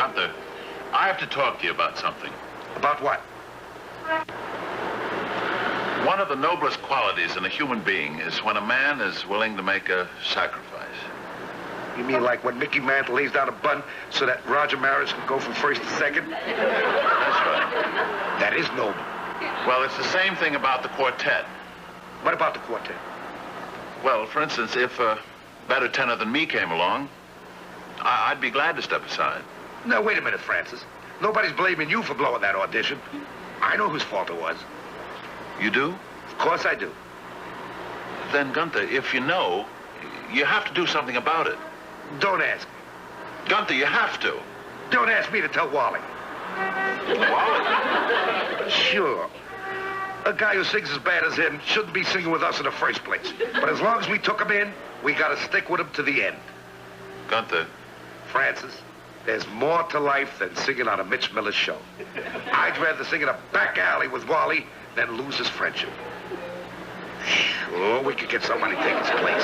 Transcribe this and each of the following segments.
Gunther, I have to talk to you about something. About what? One of the noblest qualities in a human being is when a man is willing to make a sacrifice. You mean like when Mickey Mantle lays down a bun so that Roger Maris can go from first to second? That's right. That is noble. Well, it's the same thing about the quartet. What about the quartet? Well, for instance, if a better tenor than me came along, I'd be glad to step aside. Now, wait a minute, Francis. Nobody's blaming you for blowing that audition. I know whose fault it was. You do? Of course I do. Then, Gunther, if you know, you have to do something about it. Don't ask me. Gunther, you have to. Don't ask me to tell Wally. Wally? Sure. A guy who sings as bad as him shouldn't be singing with us in the first place. But as long as we took him in, we gotta stick with him to the end. Gunther. Francis, there's more to life than singing on a Mitch Miller show. I'd rather sing in a back alley with Wally than lose his friendship. Sure, we could get somebody to take his place.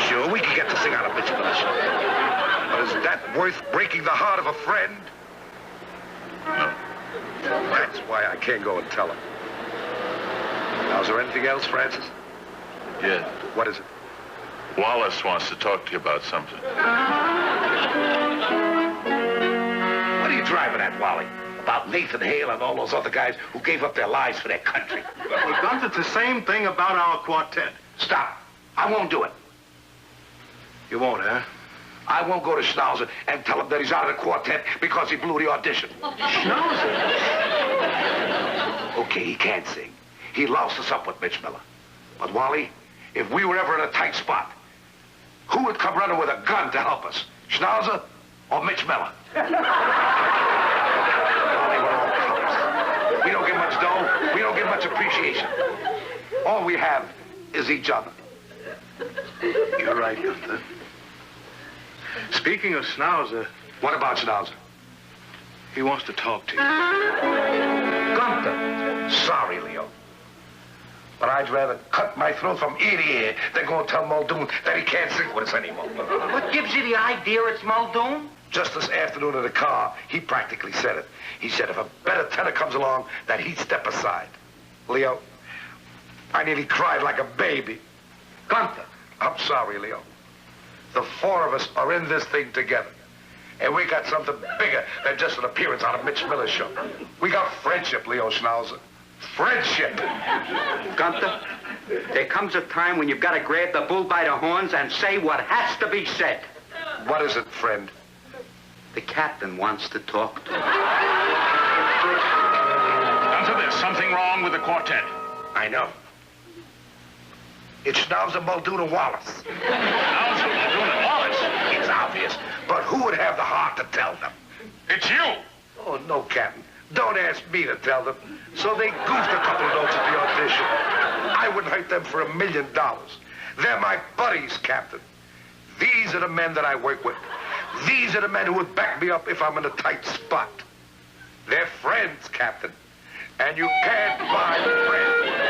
Sure, we could get to sing on a Mitch Miller show. But is that worth breaking the heart of a friend? No. That's why I can't go and tell him. Now, is there anything else, Francis? Yeah. What is it? Wallace wants to talk to you about something. What are you driving at, Wally? About Nathan Hale and all those other guys who gave up their lives for their country. Well, Gunther, it's the same thing about our quartet. Stop. I won't do it. You won't, huh? I won't go to Schnauser and tell him that he's out of the quartet because he blew the audition. Schnauser? Okay, he can't sing. He loused us up with Mitch Miller. But, Wally, if we were ever in a tight spot, who would come running with a gun to help us? Schnauser or Mitch Miller? Wally, we're all cops. We don't get much dough. We don't get much appreciation. All we have is each other. You're right, Gunther. Speaking of Schnauser... What about Schnauser? He wants to talk to you. Gunther. Sorry, Leo. But I'd rather cut my throat from ear to ear than go and tell Muldoon that he can't sing with us anymore. What gives you the idea it's Muldoon? Just this afternoon in the car, he practically said it. He said if a better tenor comes along, that he'd step aside. Leo, I nearly cried like a baby. Gunther. I'm sorry, Leo. The four of us are in this thing together. And we got something bigger than just an appearance on a Mitch Miller show. We got friendship, Leo Schnauser. Friendship. Gunther, there comes a time when you've got to grab the bull by the horns and say what has to be said. What is it, friend? The captain wants to talk to you. Gunther, there's something wrong with the quartet. I know. It's Schnauser, Muldoon, and Wallace. Schnauser, Muldoon, and Wallace? It's obvious, but who would have the heart to tell them? It's you. Oh, no, Captain. Don't ask me to tell them. So they goofed a couple of notes at the audition. I wouldn't hurt them for $1 million. They're my buddies, Captain. These are the men that I work with. These are the men who would back me up if I'm in a tight spot. They're friends, Captain. And you can't buy friends.